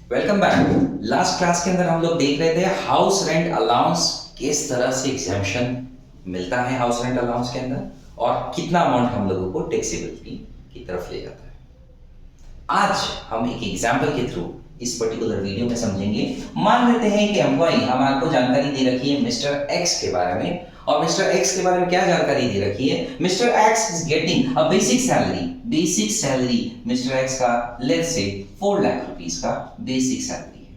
Welcome back. Last class के अंदर हम लोग देख रहे थे हाउस रेंट अलाउंस किस तरह से एग्जेम्पशन मिलता है हाउस रेंट अलाउंस के अंदर और कितना अमाउंट हम लोगों को टैक्सेबिलिटी की तरफ ले जाता है। आज हम एक एग्जांपल के थ्रू इस पर्टिकुलर वीडियो में समझेंगे। मान लेते हैं कि एम्प्लॉय हमारे को जानकारी दे रखी है मिस्टर एक्स के बारे में, और मिस्टर एक्स के बारे में क्या जानकारी दे रखी है, mister x is getting a basic salary mister x का लेट्स से 4 लाख रुपीस का बेसिक सैलरी है।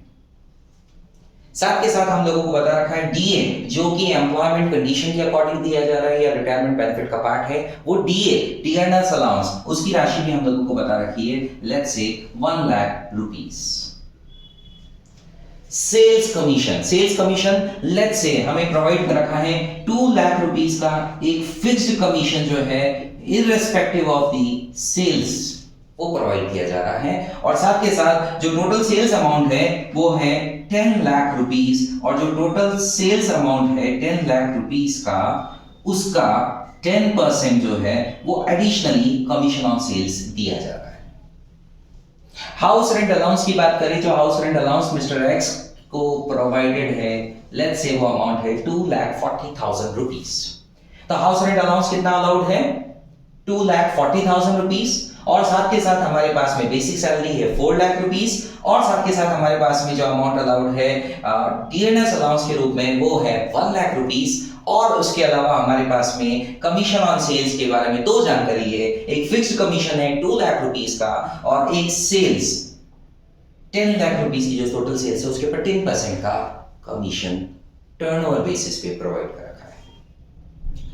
साथ के साथ हम लोगों को बता रखा है डीए, जो कि एम्प्लॉयमेंट कंडीशन के अकॉर्डिंग दिया जा रहा है या रिटायरमेंट बेनिफिट का पार्ट है, वो डीए डियरनेस अलाउंस, उसकी राशि भी हम लोगों को बता रखी है let's say 1 lakh rupees. Sales commission let's say हमें प्रोवाइड कर रखा है 2 लाख रुपीस का एक फिक्स्ड कमीशन जो है इररिस्पेक्टिव ऑफ द सेल्स वो प्रोवाइड किया जा रहा है, और साथ के साथ जो टोटल सेल्स अमाउंट है वो है 10 लाख रुपीस, और जो टोटल सेल्स अमाउंट है 10 लाख रुपीस का उसका 10% जो है वो एडिशनली कमीशन ऑन सेल्स दिया जा रहा है। हाउस रेंट अलाउंस की बात करें, जो house rent allowance mister x को प्रोवाइडेड है लेट्स से वो अमाउंट है 2,40,000 रुपीस। तो हाउस रेंट अलाउंस कितना अलाउड है 2,40,000 रुपीस, और साथ के साथ हमारे पास में बेसिक सैलरी है 4 लाख रुपीस, और साथ के साथ हमारे पास में जो अमाउंट अलाउड है डियरनेस अलाउंस के रूप में वो है 1 लाख रुपीस, और उसके अलावा हमारे पास में कमीशन ऑन सेल्स के बारे में 2 जानकारी है। एक फिक्स्ड कमीशन है 2 लाख रुपीस का, और एक सेल्स 10 लाख रुपीस की जो टोटल सेल्स है उसके ऊपर 10% का कमीशन टर्नओवर बेसिस पे प्रोवाइड कर रखा है।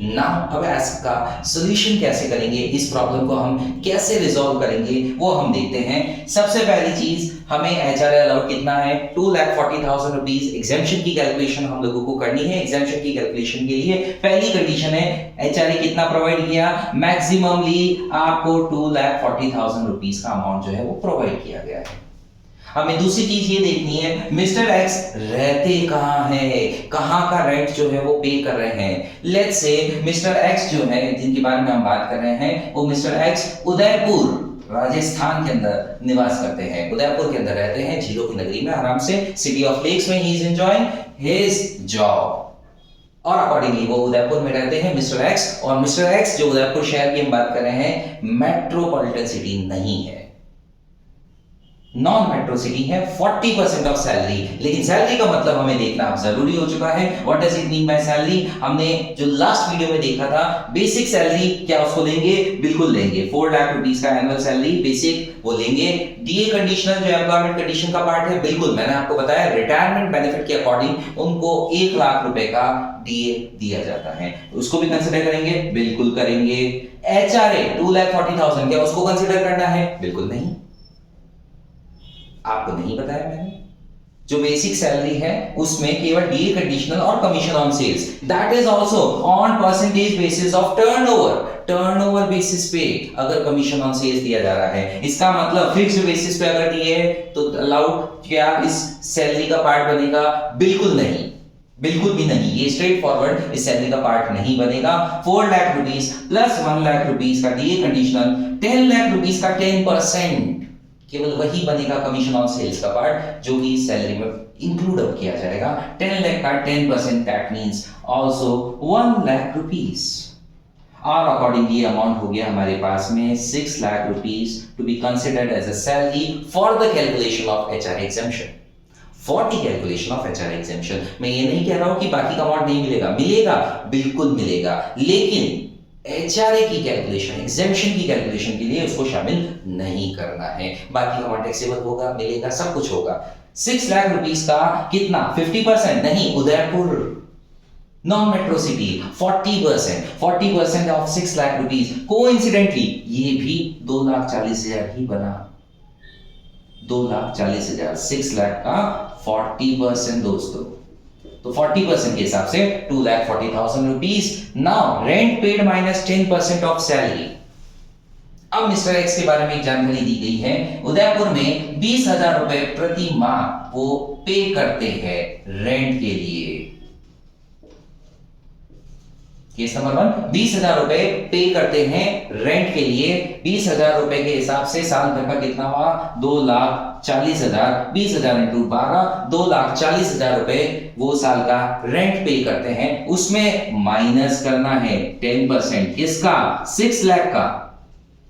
नाउ अब इसका सॉल्यूशन कैसे करेंगे, इस प्रॉब्लम को हम कैसे रिजॉल्व करेंगे वो हम देखते हैं। सबसे पहली चीज हमें एचआरए अलाउड कितना है 2,40,000 रुपीस। एग्जेम्पशन की कैलकुलेशन हम लोगों को करनी है। एग्जेम्पशन की कैलकुलेशन के लिए पहली कंडीशन है एचआरए कितना प्रोवाइड किया, मैक्सिममली आपको 2,40,000 रुपीस का अमाउंट जो है वो प्रोवाइड किया गया है। हमें दूसरी चीज ये देखनी है मिस्टर एक्स रहते कहां है, कहां का रेंट जो है वो पे कर रहे हैं। लेट्स से मिस्टर एक्स जो है जिनके बारे में हम बात कर रहे हैं वो मिस्टर एक्स उदयपुर राजस्थान के अंदर निवास करते हैं, उदयपुर के अंदर रहते हैं, झीलों की नगरी में आराम से सिटी ऑफ लेक्स में he is enjoying his job, और अकॉर्डिंगली वो उदयपुर में रहते हैं मिस्टर एक्स। और मिस्टर एक्स जो उदयपुर शहर की हम बात कर रहे हैं मेट्रोपॉलिटन सिटी नहीं है, नॉन मेट्रो सिटी है। 40% ऑफ सैलरी, लेकिन सैलरी का मतलब हमें देखना अब जरूरी हो चुका है। What does it mean by salary, हमने जो लास्ट वीडियो में देखा था बेसिक सैलरी, क्या उसको लेंगे, बिल्कुल लेंगे। 4 लाख रुपीस का एनुअल सैलरी बेसिक वो लेंगे। डीए कंडीशनल जो एम्प्लॉयमेंट कंडीशन का पार्ट है, बिल्कुल मैंने आपको बताया रिटायरमेंट बेनिफिट के अकॉर्डिंग उनको 1 लाख रुपए का डीए दिया जाता है, उसको भी कंसीडर करेंगे, बिल्कुल करेंगे। एचआरए 2,40,000 क्या उसको कंसीडर करना है, बिल्कुल नहीं, आपको नहीं बताया मैंने। जो बेसिक सैलरी है उसमें केवल डीए कंडीशनल और commission on sales, that is also on percentage basis of turnover basis पे अगर कमीशन ऑन सेल्स दिया जा रहा है। इसका मतलब फिक्स्ड बेसिस पे अगर दिए तो अलाउड क्या इस सैलरी का पार्ट बनेगा, बिल्कुल नहीं, बिल्कुल भी नहीं, ये स्ट्रेट फॉरवर्ड इस सैलरी का पार्ट नहीं बनेगा। 4 lakh rupees plus 1 lakh rupees का डीए कंडीशनल, 10 लाख रुपीस का 10% केवल वही बनेगा कमीशन ऑन सेल्स का पार्ट जो कि सैलरी में इंक्लूड अप किया जाएगा। 10 लाख का 10% that means also 1 lakh rupees, और अकॉर्डिंगली अमाउंट हो गया हमारे पास में 6 lakh rupees to be considered as a salary for the calculation of HRA exemption. For the calculation of HRA exemption मैं ये नहीं कह रहा हूं कि बाकी का अमाउंट नहीं मिलेगा, मिलेगा, बिल्कुल मिलेगा, लेकिन एचआरए की कैलकुलेशन, एग्जेम्पशन की कैलकुलेशन के लिए उसको शामिल नहीं करना है। बाकी का अमाउंट टैक्सेबल होगा, मिलेगा, सब कुछ होगा। 6 लाख रुपीस का कितना 50% नहीं, Udaipur non metro city 40% of 6 lakh rupees. Coincidentally ये भी 2,40,000 ही बना, 2,40,000, 6 लाख का 40% दोस्तों, तो 40% के हिसाब से 2,40,000 rupees. Now rent paid minus 10% of salary. अब मिस्टर एक्स के बारे में एक जानकारी दी गई है, उदयपुर में 20,000 रुपए प्रति माह वो पे करते हैं रेंट के लिए। केस नंबर 1, 20,000 रुपए पे करते हैं रेंट के लिए। 20,000 रुपए के हिसाब से साल भर का कितना हुआ, 40,000, 20,000 इंटू 12, 2,40,000 रुपए वो साल का रेंट पे करते हैं, उसमें माइनस करना है 10%। किसका? 6 लाख का।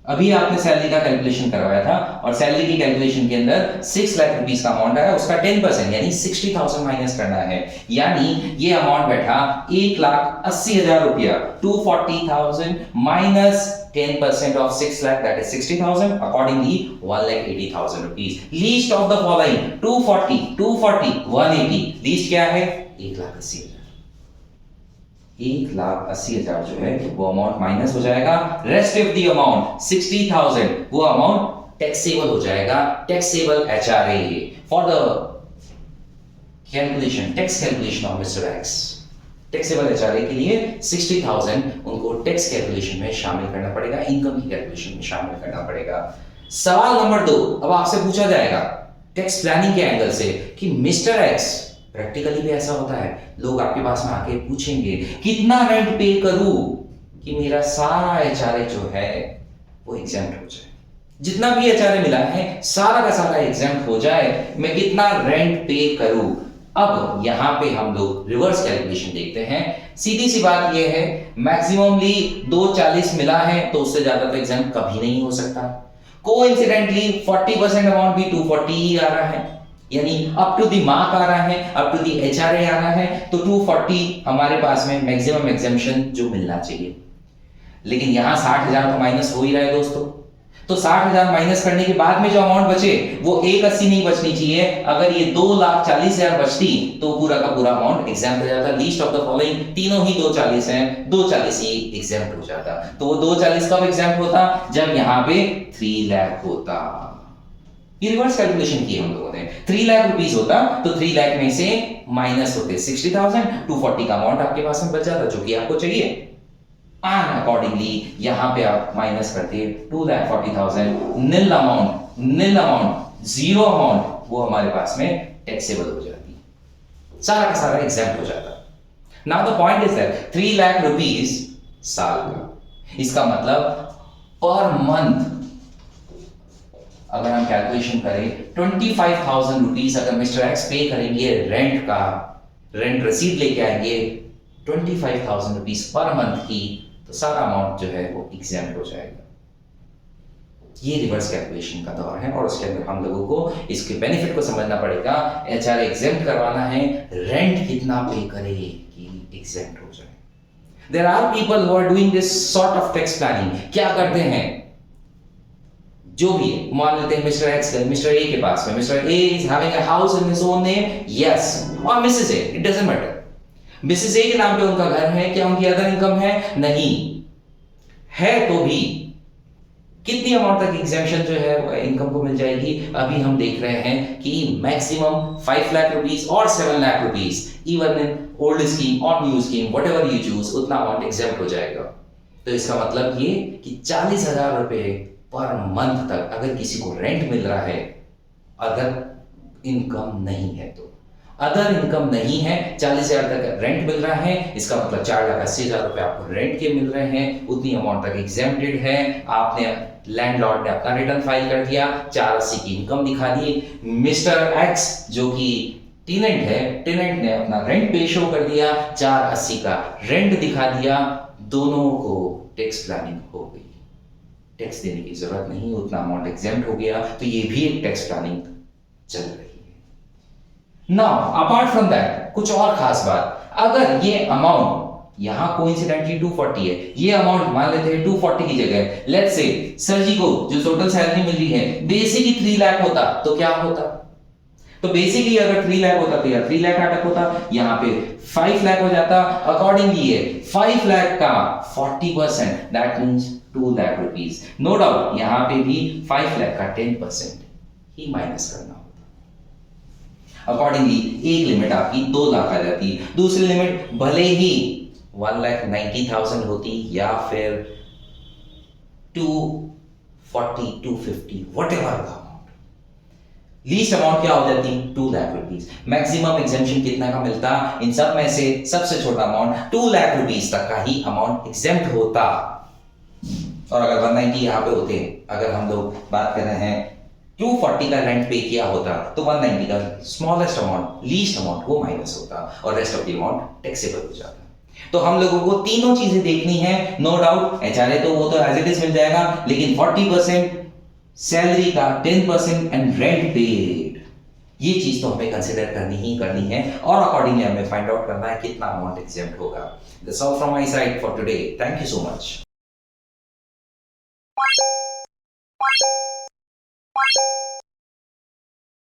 अभी आपने सैलरी का कैलकुलेशन करवाया था और सैलरी की कैलकुलेशन के अंदर 6 लाख रुपीस का अमाउंट आया, उसका 10% यानी 60,000 माइनस करना है। यानी ये अमाउंट बैठा 1,80,000 रुपया, 240,000 minus 10% of 6 lakh, that is 60,000. Accordingly, 1,80,000 rupees. Least of the following: 240, 180. Least क्या है? 1,80,000। 1,80,000 जो है वो अमाउंट माइनस हो जाएगा। रेस्ट ऑफ द अमाउंट 60,000 वो अमाउंट टैक्सेबल हो जाएगा। Taxable HRA for the calculation, tax calculation of mister x. Taxable HRA के लिए 60,000 उनको टैक्स कैलकुलेशन में शामिल करना पड़ेगा, इनकम की कैलकुलेशन में शामिल करना पड़ेगा। सवाल नंबर 2 अब आपसे पूछा जाएगा टैक्स प्लानिंग के एंगल से कि मिस्टर एक्स, प्रैक्टिकली भी ऐसा होता है, लोग आपके पास में आके पूछेंगे कितना रेंट पे करूं कि मेरा सारा HRA जो है वो एग्जेम्प्ट हो जाए, जितना भी HRA मिला है सारा का सारा एग्जेम्प्ट हो जाए, मैं कितना रेंट पे करूं। अब यहां पे हम लोग रिवर्स कैलकुलेशन देखते हैं। सीधी सी बात यह है, मैक्सिममली 240 मिला है तो उससे ज्यादा तो एग्जाम कभी नहीं हो सकता। कोइंसिडेंटली 40% अमाउंट भी 240 ही आ रहा है, यानी अप टू द मार्क आ रहा है, अप टू द HRA आ रहा है, तो 240 हमारे पास में मैक्सिमम एग्जेम्पशन जो मिलना चाहिए। लेकिन यहां 60,000 तो माइनस हो ही रहा है दोस्तों, तो 60,000 माइनस करने के बाद में जो अमाउंट बचे वो 180 नहीं बचनी चाहिए। अगर ये 2,40,000 बचती तो पूरा का पूरा अमाउंट एग्जाम्प्ट हो जाता। लीस्ट ऑफ द फॉलोइंग, तीनों ही 240 हैं, 240 ही एग्जाम्प्ट हो जाता। तो वो 240 कब एग्जाम्प्ट होता? जब यहां पे 3 लाख होता। ये रिवर्स कैलकुलेशन की हम लोगों ने। 3 लाख रुपीस होता तो 3 लाख में से माइनस होते 60,000, 240 का अमाउंट आपके पास में बच जाता जो कि आपको चाहिए। And accordingly, यहां पे आप माइनस करते 2,40,000, नील अमाउंट, जीरो अमाउंट वो हमारे पास में टैक्सेबल हो जाती, सारा का सारा एग्जेम्प्ट हो जाता। Now the point is that 3 lakh rupees साल का, इसका मतलब पर मंथ अगर हम कैलकुलेशन करें 25,000 रुपीस अगर मिस्टर एक्स पे करेंगे रेंट का, रेंट रसीद लेके आएंगे 25,000 रुपीस पर मंथ की, तो सारा अमाउंट जो है वो एग्जेम्प्ट हो जाएगा। ये रिवर्स कैलकुलेशन का दौर है और उसके अंदर हम लोगों को इसके बेनिफिट को समझना पड़ेगा। HRA एग्जेम्प्ट करवाना है, रेंट कितना पे करे कि एग्जेम्प्ट हो जाए। There are people who are doing this sort of tax planning. क्या करते हैं, जो भी मान लेते हैं मिस्टर एक्स, मिस्टर ए के पास में, Mr A is having a house in his own name, yes, और Mrs A, it doesn't matter, Mrs A के नाम पे उनका घर है, क्या उनकी अदर इनकम है? नहीं है। तो भी कितनी अमाउंट तक एग्जेम्पशन जो है इनकम को मिल जाएगी? अभी हम देख रहे हैं कि मैक्सिमम 5 लाख रुपीस और 7 lakh rupees, even in old scheme और new scheme, whatever you choose, उतना अमाउंट एग्जेम्प्ट हो जाएगा। तो इसका मतलब ये कि 40,000 रुपए पर मंथ तक अगर किसी को रेंट मिल रहा है, अगर इनकम नहीं है तो, अदर इनकम नहीं है, 40,000 तक रेंट मिल रहा है, इसका मतलब 4,80,000 रुपए आपको रेंट के मिल रहे हैं, उतनी अमाउंट तक एग्जेम्प्टेड है। आपने लैंडलॉर्ड ने अपना रिटर्न फाइल कर दिया, 480 की इनकम दिखा दी। मिस्टर एक्स जो कि टेनेंट है, टेनेंट ने अपना रेंट पे शो कर दिया, 480 का रेंट दिखा दिया, दोनों को टैक्स प्लानिंग हो गई, टैक्स देने की जरूरत नहीं, उतना अमाउंट एग्जेम्प्ट हो गया। तो ये भी एक टैक्स प्लानिंग चल रही है। नाउ अपार्ट फ्रॉम दैट कुछ और खास बात, अगर ये अमाउंट यहां कोइंसिडेंटली 240 है, ये अमाउंट मान लेते हैं 240 की जगह लेट्स से सर जी को जो टोटल सैलरी मिल रही है बेसिक ही 3 लाख होता तो क्या होता? तो बेसिकली अगर 3 लाख होता तो यार 3 लाख अटक होता, यहां पे 5 लाख हो जाता। अकॉर्डिंगली ये 5 लाख का 40% that means 2 lakh rupees. No doubt यहां पे भी 5 लाख का 10% ही माइनस करना होता। अकॉर्डिंगली एक लिमिट आपकी 2 लाख आ जाती, दूसरी लिमिट भले ही 1,90,000 होती या फिर 240, 250 व्हाटएवर अमाउंट, लीस्ट अमाउंट क्या हो जाती? 2 लाख रुपीस। मैक्सिमम एग्जेम्पशन कितना का मिलता? इन सब में से सबसे छोटा अमाउंट 2 लाख रुपीस तक का ही अमाउंट एग्जेम्प्ट होता। और अगर 190 यहां पे होते, अगर हम लोग बात कर रहे हैं 240 का रेंट पे किया होता तो 190 का स्मॉलेस्ट अमाउंट, लीस्ट अमाउंट वो माइनस होता और rest of the amount taxable हो जाता। तो हम लोगों को तीनों चीजें देखनी है, नो डाउट। एचआरए तो वो तो एज इट इज मिल जाएगा, लेकिन 40% सैलरी का, 10% एंड रेंट पेड, ये चीज तो हमें कंसिडर करनी ही करनी है और अकॉर्डिंगली हमें फाइंड आउट करना है कितना अमाउंट एग्जेम्प्ट होगा। That's all from my side for today. Thank you so much.